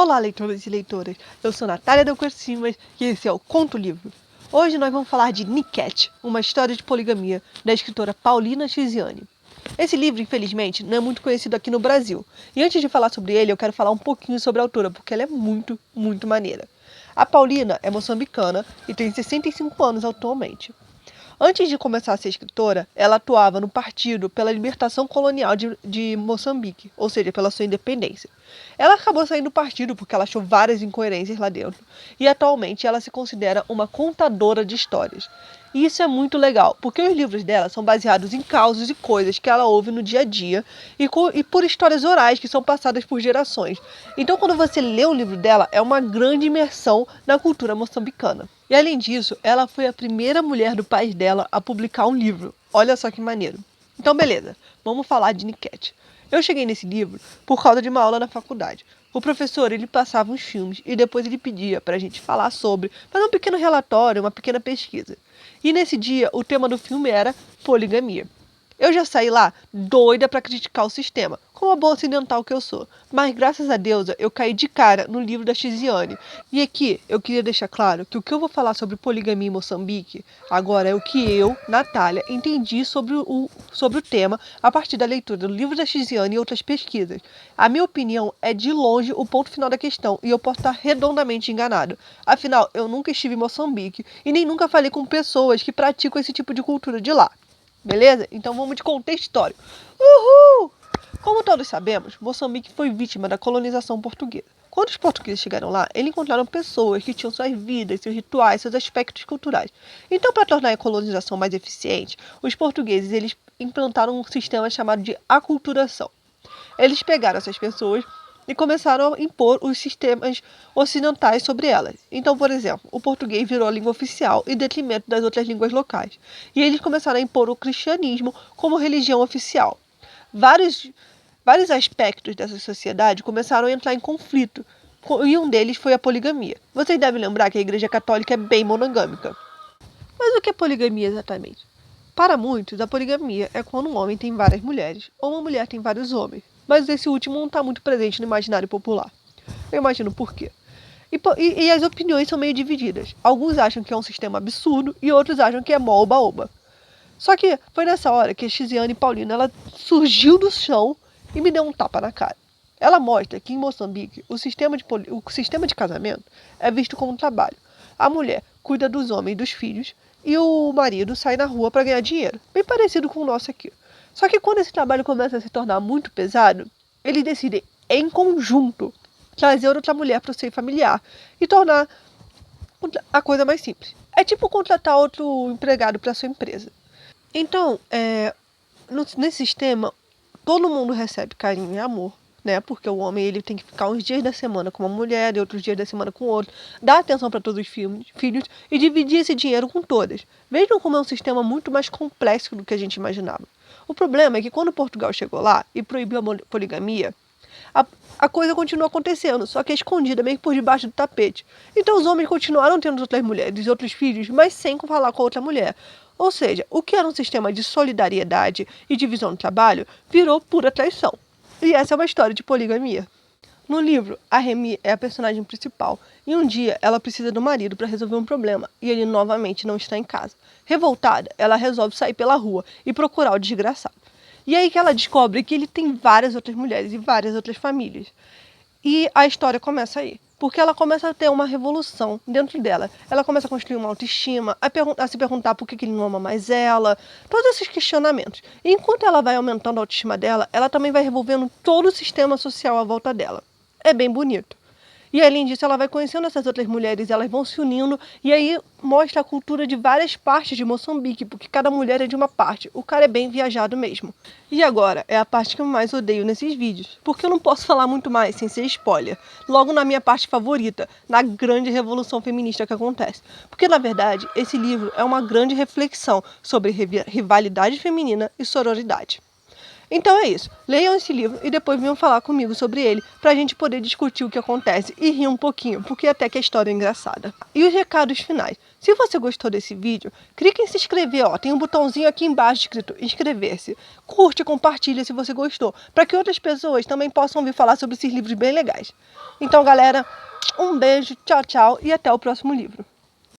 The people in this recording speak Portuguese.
Olá, leitores e leitoras! Eu sou Natália Del Simas e esse é o Conto Livro. Hoje nós vamos falar de Niket, uma história de poligamia, da escritora Paulina Chiziane. Esse livro, infelizmente, não é muito conhecido aqui no Brasil. E antes de falar sobre ele, eu quero falar um pouquinho sobre a autora, porque ela é muito, muito maneira. A Paulina é moçambicana e tem 65 anos atualmente. Antes de começar a ser escritora, ela atuava no Partido pela Libertação Colonial de Moçambique, ou seja, pela sua independência. Ela acabou saindo do partido porque ela achou várias incoerências lá dentro, e atualmente ela se considera uma contadora de histórias. E isso é muito legal, porque os livros dela são baseados em causos e coisas que ela ouve no dia a dia e por histórias orais que são passadas por gerações. Então, quando você lê o livro dela, é uma grande imersão na cultura moçambicana. E além disso, ela foi a primeira mulher do país dela a publicar um livro. Olha só que maneiro. Então, beleza, vamos falar de Niket. Eu cheguei nesse livro por causa de uma aula na faculdade. O professor, ele passava uns filmes e depois ele pedia para a gente falar sobre, fazer um pequeno relatório, uma pequena pesquisa. E nesse dia, o tema do filme era poligamia. Eu já saí lá doida para criticar o sistema, como a boa ocidental que eu sou. Mas graças a Deus eu caí de cara no livro da Chiziane. E aqui eu queria deixar claro que o que eu vou falar sobre poligamia em Moçambique agora é o que eu, Natália, entendi sobre o tema a partir da leitura do livro da Chiziane e outras pesquisas. A minha opinião é de longe o ponto final da questão e eu posso estar redondamente enganado. Afinal, eu nunca estive em Moçambique e nem nunca falei com pessoas que praticam esse tipo de cultura de lá. Beleza? Então vamos de contexto histórico. Uhul! Como todos sabemos, Moçambique foi vítima da colonização portuguesa. Quando os portugueses chegaram lá, eles encontraram pessoas que tinham suas vidas, seus rituais, seus aspectos culturais. Então, para tornar a colonização mais eficiente, os portugueses eles implantaram um sistema chamado de aculturação. Eles pegaram essas pessoas e começaram a impor os sistemas ocidentais sobre elas. Então, por exemplo, o português virou a língua oficial em detrimento das outras línguas locais. E eles começaram a impor o cristianismo como religião oficial. Vários aspectos dessa sociedade começaram a entrar em conflito, e um deles foi a poligamia. Vocês devem lembrar que a Igreja Católica é bem monogâmica. Mas o que é poligamia exatamente? Para muitos, a poligamia é quando um homem tem várias mulheres, ou uma mulher tem vários homens. Mas esse último não está muito presente no imaginário popular. Eu imagino por quê. E as opiniões são meio divididas. Alguns acham que é um sistema absurdo e outros acham que é mó oba-oba. Só que foi nessa hora que a Chiziane Paulina ela surgiu do chão e me deu um tapa na cara. Ela mostra que em Moçambique o sistema de casamento é visto como um trabalho. A mulher cuida dos homens e dos filhos e o marido sai na rua para ganhar dinheiro. Bem parecido com o nosso aqui. Só que quando esse trabalho começa a se tornar muito pesado, eles decidem, em conjunto, trazer outra mulher para o seio familiar e tornar a coisa mais simples. É tipo contratar outro empregado para sua empresa. Então, nesse sistema, todo mundo recebe carinho e amor, né? Porque o homem ele tem que ficar uns dias da semana com uma mulher e outros dias da semana com outro, dar atenção para todos os filhos e dividir esse dinheiro com todas. Vejam como é um sistema muito mais complexo do que a gente imaginava. O problema é que quando Portugal chegou lá e proibiu a poligamia, a coisa continuou acontecendo, só que é escondida meio que por debaixo do tapete. Então os homens continuaram tendo outras mulheres e outros filhos, mas sem falar com a outra mulher. Ou seja, o que era um sistema de solidariedade e divisão do trabalho virou pura traição. E essa é uma história de poligamia. No livro, a Remy é a personagem principal e um dia ela precisa do marido para resolver um problema e ele novamente não está em casa. Revoltada, ela resolve sair pela rua e procurar o desgraçado. E aí que ela descobre que ele tem várias outras mulheres e várias outras famílias. E a história começa aí. Porque ela começa a ter uma revolução dentro dela. Ela começa a construir uma autoestima, a se perguntar por que ele não ama mais ela. Todos esses questionamentos. E enquanto ela vai aumentando a autoestima dela, ela também vai revolvendo todo o sistema social à volta dela. É bem bonito. E além disso, ela vai conhecendo essas outras mulheres, elas vão se unindo, e aí mostra a cultura de várias partes de Moçambique, porque cada mulher é de uma parte. O cara é bem viajado mesmo. E agora, é a parte que eu mais odeio nesses vídeos, porque eu não posso falar muito mais sem ser spoiler. Logo na minha parte favorita, na grande revolução feminista que acontece. Porque, na verdade, esse livro é uma grande reflexão sobre rivalidade feminina e sororidade. Então é isso, leiam esse livro e depois venham falar comigo sobre ele, pra gente poder discutir o que acontece e rir um pouquinho, porque até que a história é engraçada. E os recados finais. Se você gostou desse vídeo, clique em se inscrever, ó, tem um botãozinho aqui embaixo escrito inscrever-se. Curte e compartilha se você gostou, para que outras pessoas também possam ouvir falar sobre esses livros bem legais. Então galera, um beijo, tchau, tchau e até o próximo livro.